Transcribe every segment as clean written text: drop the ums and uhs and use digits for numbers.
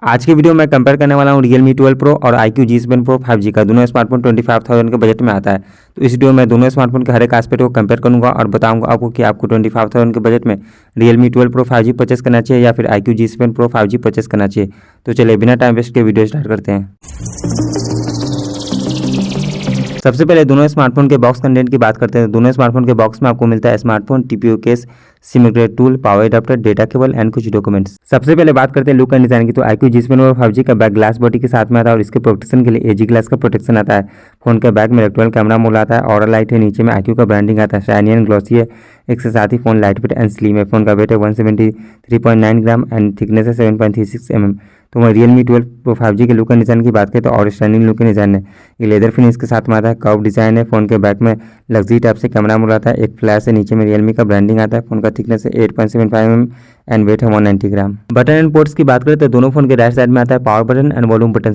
आज की वीडियो में कंपेयर करने वाला हूँ Realme 12 Pro और iQOO G7 Pro 5G का। दोनों स्मार्टफोन 25,000 के बजट में आता है। तो इस वीडियो में दोनों स्मार्टफोन के हर एक एस्पेक्ट को कंपेयर करूंगा और बताऊंगा आपको कि आपको 25,000 के बजट में Realme 12 Pro 5G परचेस करना चाहिए या फिर iQOO G7 Pro 5G purchase करना चाहिए। तो चलिए बिना टाइम वेस्ट के वीडियो स्टार्ट करते हैं। सबसे पहले दोनों स्मार्टफोन के बॉक्स कंटेंट की बात करते हैं। दोनों स्मार्टफोन के बॉक्स में आपको मिलता है smartphone, TPU case, SIM upgrade tool, power adapter, data cable and कुछ डॉक्यूमेंट्स। सबसे पहले बात करते हैं लुक एंड डिजाइन की। तो iQOO G7 Pro 5G का बैक ग्लास बॉडी के साथ में आता है और इसके प्रोटेक्शन के लिए एजी ग्लास का प्रोटेक्शन आता है। फोन के बैक में इलेक्ट्रॉनिक कैमरा मोड आता है, ऑरा लाइट है, नीचे में iQOO का ब्रांडिंग आता है, शाइनी एंड ग्लॉसी है। एक से साथ ही phone light weight and slim है। फोन का वेट है 173.9 ग्राम एंड थिकनेस है 7.36 mm। तो वहीं Realme 12 Pro 5G के लुक एंड डिज़ाइन की बात करें तो और स्टैंडिंग लुक एंड डिज़ाइन है। ये लेदर फिनिश के साथ में आता है, कर्व डिज़ाइन है। फोन के बैक में लग्जरी टाइप से कैमरा मोड आता है, एक फ्लैश है, नीचे में Realme का ब्रांडिंग आता है। फोन का थिकनेस है 8.75 mm एंड वेट है 190 ग्राम। बटन एंड पोर्ट्स की बात करें तो दोनों फोन के राइट साइड में आता है power button and volume button.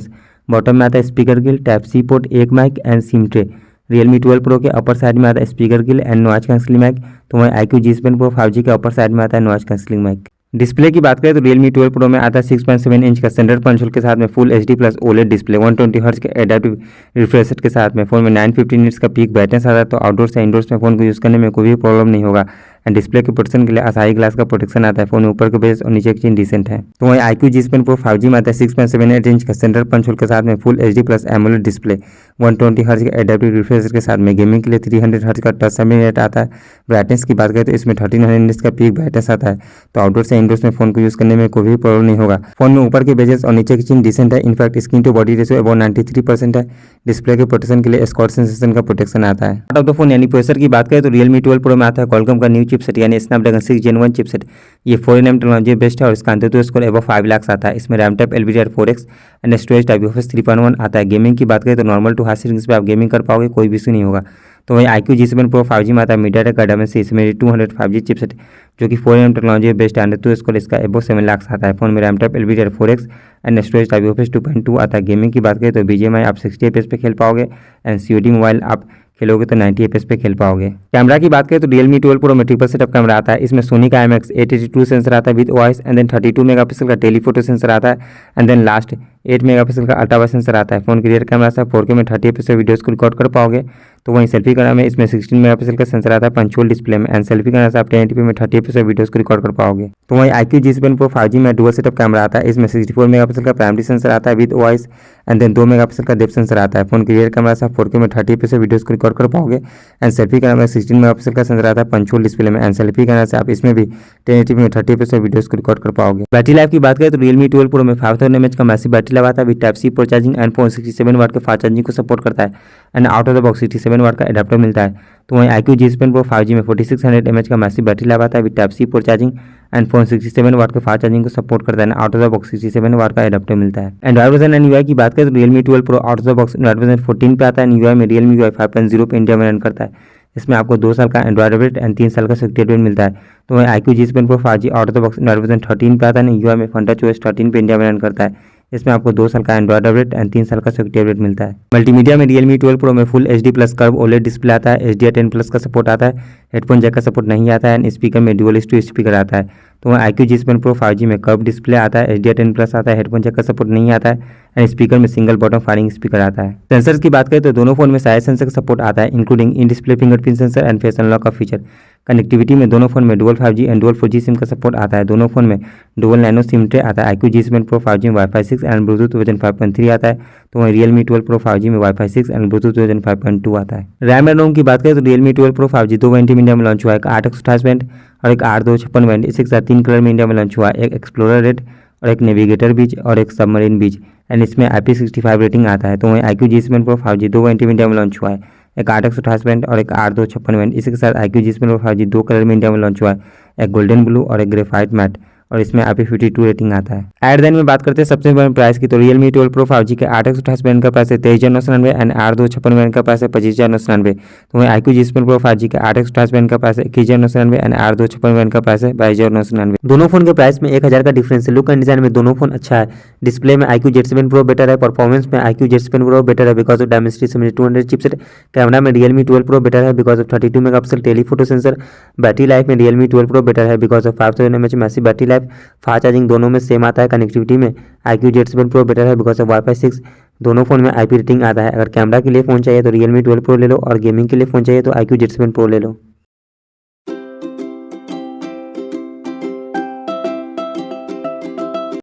Bottom में आता है speaker grill, type C port, एक mic and sim tray. Realme 12 Pro के अपर साइड में आता है speaker grill and noise cancelling mic. तो वहीं iQOO G7 Pro 5G के अपर साइड में आता है नॉइज कैंसलिंग माइक। डिस्प्ले की बात करें तो Realme 12 Pro में आता है 6.7 इंच का सेंटर पंच के साथ में full HD plus OLED display, 120 hertz के एडाप्टिव रिफ्रेश रेट के साथ में। फोन में 950 निट्स का पीक ब्राइटनेस आता है, तो आउटडोर से इंडोर्स में फोन को यूज़ करने में कोई भी प्रॉब्लम नहीं होगा। एंड डिस्प्ले के प्रोटेक्शन के लिए असाई ग्लास का प्रोटेक्शन आता है। फोन में ऊपर के बेस और नीचे की चीन डिसेंट है। तो वहीं iQOO G7 Pro 5G में आता है 6.78 इंच का सेंटर पंच के साथ में full HD plus AMOLED display, 120 hertz के एडाप्टिव रिफ्रेश रेट के साथ में। गेमिंग के लिए 300 हर्ट्ज का टच सैम्पलिंग रेट आता है। ब्राइटनेस की बात करें तो इसमें 1300 निट्स का पीक ब्राइटनेस आता है, तो आउटडोर से इंडोर्स में फोन को यूज़ करने में कोई भी प्रॉब्लम नहीं होगा। फोन में ऊपर के बेजेस और नीचे की चीन डिसेंट है। In fact screen to body ratio about 93% है। डिस्प्ले के प्रोटेक्शन के लिए स्क्वाड सेंसेशन का प्रोटेक्शन आता है। आउट ऑफ द फोन यानी प्रोसेसर की बात करें तो Realme 12 Pro में आता है Qualcomm का न्यू चिपसेट यानी स्नैपड्रैगन 6 Gen 1 चिपसेट। ये 4nm टेक्नोलॉजी बेस्ड है और इसका अंततः स्कोर एबव 5 लाख आता है। इसमें RAM type LPDDR4X and storage type UFS 3.1 आता है। गेमिंग की बात करें तो नॉर्मल टू हाई सेटिंग्स पे आप गेमिंग कर पाओगे, कोई भी इशू नहीं होगा। तो वहीं iQOO G7 Pro 5G में आता है MediaTek का Dimensity 200 5G चिपसेट जो कि 4nm टेक्नोलॉजी बेस्ड है। तो स्कोर इसका एबव 7 लाख आता है। फोन में RAM type LPDDR4X and storage type UFS 2.2 आता है। गेमिंग की बात करें तो BGMI आप 60 FPS पे खेल पाओगे एंड COD मोबाइल आप खेलोगे तो 90 FPS पे खेल पाओगे। कैमरा की बात करें तो Realme 12 Pro में ट्रिपल सेटअप कैमरा आता है। इसमें सोनी का IMX882 सेंसर आता है with OIS and then 32 megapixel का टेलीफोटो सेंसर आता है एंड देन लास्ट 8 मेगापिक्सल का अल्ट्रा वाइड सेंसर आता है। फोन की रियर कैमरा से 4K में 30 FPS वीडियोस को रिकॉर्ड कर पाओगे। तो वहीं सेल्फी कैमरा में इसमें 16 मेगापिक्सल का सेंसर आता है पंचुअल डिस्प्ले में एंड सेल्फी कैमरा से आप 1080p में 30 FPS वीडियोस को रिकॉर्ड कर पाओगे। तो वहीं iQOO G7 Pro 5G में डुअल सेटअप कैमरा आता है। इसमें 64 मेगापिक्सल का प्राइमरी सेंसर आता है with OIS and then 2 megapixel का डेप्थ सेंसर आता है। फोन की रियर कैमरा से आप 4K में 30 FPS वीडियोस को रिकॉर्ड कर पाओगे एंड सेल्फी कैमरा में 16 मेगापिक्सल का सेंसर आता है पंचुअल डिस्प्ले में एंड सेल्फी कैमरा से आप इसमें भी 1080p में 30 FPS वीडियोस को रिकॉर्ड कर पाओगे। बैटरी लाइफ की बात करें तो Realme 12 Pro में 5000 mAh का मैसिव बैटरी लाइफ आता है with type C port charging and phone 67 watt के फास्ट चार्जिंग को सपोर्ट करता है and out of the box 67 watt का एडाप्टर मिलता है। तो वहीं iQOO G7 Pro 5G में 4600 mAh का मैसिव बैटरी लाइफ आता है with type C port charging and phone 67 watt के फास्ट चार्जिंग को सपोर्ट करता है। Out of the box 67 watt का एडाप्टर मिलता है। एंड्रॉइड वर्जन एंड UI की बात करें तो Realme 12 Pro out of the box Android version 14 पे आता है। UI में Realme UI 5.0 पे इंडिया में रन करता है। इसमें आपको 2 साल का एंड्रॉइड अपडेट एंड 3 साल का सिक्योरिटी अपडेट मिलता है। तो वहीं iQOO G7 Pro 5G out of the box Android version 13 पे आता है। UI में FunTouchOS 13 पे इंडिया में रन करता है। इसमें आपको 2 साल का एंड्रॉइड अपडेट एंड 3 साल का सिक्योरिटी अपडेट मिलता है। मल्टीमीडिया में Realme 12 Pro में full HD plus curve OLED display आता है। HDR10 प्लस का सपोर्ट आता है। हेडफोन जैक का सपोर्ट नहीं आता है एंड स्पीकर में डुअल स्टू स्पीकर आता है। तो वहाँ iQOO G7 Pro 5G में कर्व डिस्प्ले आता है, HDR10 प्लस आता है, हेडफोन जैक का सपोर्ट नहीं आता है एंड स्पीकर में सिंगल बॉटम फायरिंग स्पीकर आता है। सेंसर्स की बात करें तो दोनों फोन में सारे सेंसर का सपोर्ट आता है including in display fingerprint sensor and face unlock का फीचर। कनेक्टिविटी में दोनों फोन में dual 5G and dual 4G SIM का सपोर्ट आता है। दोनों फोन में डुअल नैनो सिम ट्रे आता है। iQOO G7 Pro 5G में Wi-Fi 6 एंड ब्लूटूथ वर्जन 5.3 आता है। तो वहीं Realme 12 Pro 5G में Wi-Fi 6 एंड ब्लूटूथ वर्जन 5.2 आता है। रैम एंड रोम की बात करें तो Realme 12 Pro 5G 2 वेरिएंट में इंडिया में लॉन्च हुआ है, एक 8/128 वेरिएंट और एक 8/256 वेरिएंट। इसके साथ 3 कलर में इंडिया में लॉन्च हुआ है, एक एक्सप्लोरर रेड और एक नेविगेटर बीच और एक सबमरीन बीच एंड इसमें IP65 रेटिंग आता है। तो वहीं iQOO G7 Pro 5G 2 variant में इंडिया में लॉन्च हुआ है, एक 8/128 वेरिएंट और एक 8/256 वेरिएंट। इसी के साथ iQOO G7 Pro 5G 2 colour में इंडिया में लॉन्च हुआ है, एक गोल्डन ब्लू और एक ग्रेफाइट मैट और इसमें IP52 रेटिंग आता है। एट देन में बात करते हैं सबसे बड़ी प्राइस की तो Realme 12 Pro 5G के 8/128 वेरिएंट का प्राइस है 23,999 एंड 8/256 वेरिएंट का प्राइस है 25,999। तो वहीं iQOO G7 Pro 5G के 8/128 वेरिएंट का प्राइस है 21,999 एंड 8/256 वेरिएंट का प्राइस है 22,999। दोनों फोन के प्राइस में 1000 का डिफरेंस है। लुक एंड डिजाइन में दोनों फोन अच्छा है। डिस्प्ले में iQOO Z7 Pro बेटर है। परफॉर्मेंस में iQOO Z7 Pro बेटर है because of Dimensity 7200 chipset. Camera में Realme 12 Pro बेटर है because of 32 megapixel telephoto sensor. Battery life में Realme 12 Pro बेटर है because of 5000 mAh massive battery life life, fast charging दोनों में same आता है। Connectivity में iQOO Z7 Pro बेटर है बिकॉज ऑफ वाईफाई 6, दोनों फ़ोन में IP रेटिंग आता है। अगर कैमरा के लिए फ़ोन चाहिए तो Realme 12 Pro ले लो और गेमिंग के लिए फ़ोन चाहिए तो iQOO Z7 Pro ले लो।